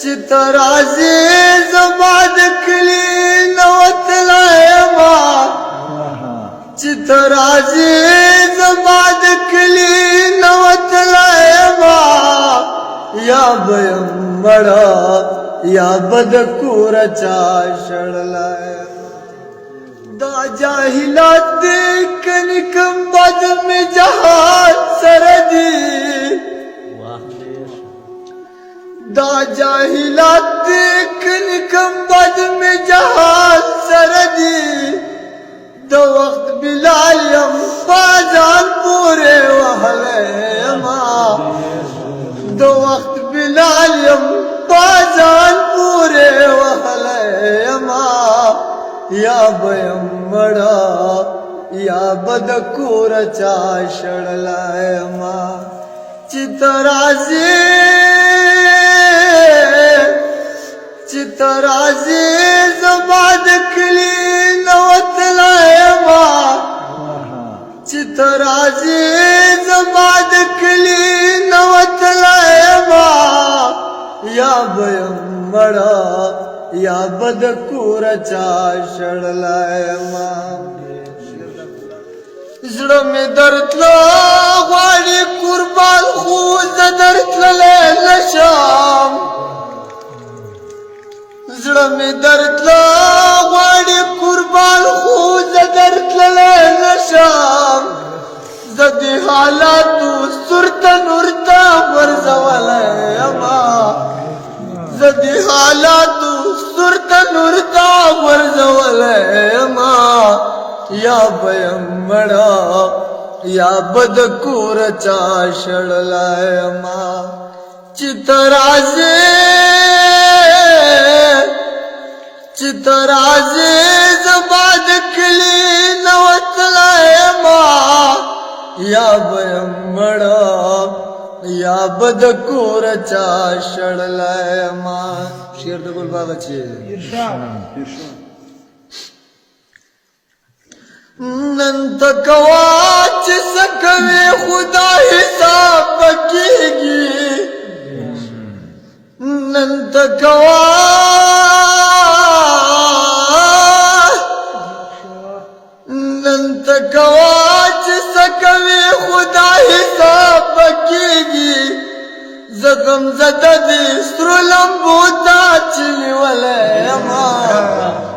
چې ترازی زما د کلی نوت لایما چې ترازی زما د کلی نوت لایما یا بیم مړه یا بد کور چا شړلای دا جاهلات دې کني کم بد می جهاد سره دي دا جاهلات دې کني کم بد می جهاد سره دي د وخت بلال یم بازار پورې وهله ما د وخت بلال یم بازار پورې وهله ما یا بیم مړه یا بد کور چا شړلای ما چې ترازی زما د کلی نوت لایما چې ترازی زما د کلی نوت لایما یا بیم مړه یا بد کور چا شړلای ما زړه می درتلا غواړي قربان خو زه درتللی نشم زړه می درتلا غواړي قربان خو زه درتللی نشم زه دې حالاتو سورته نورته غورځولی یما زه دې حالاتو سورته نورته غورځولی یما یا بیم مړه یا بد کور چا شړلای ما چې ترازی زما د کلی نوت لایما یا بیم مړه یا بد کور چا شړلای ما شیر د ګل باغ چې نن تکوا چې سکوي خدا حساب کیږي نن تکوا چې سکوي خدا حساب کیږي زغم زده دي سترو لمبو تا چلی ولې ما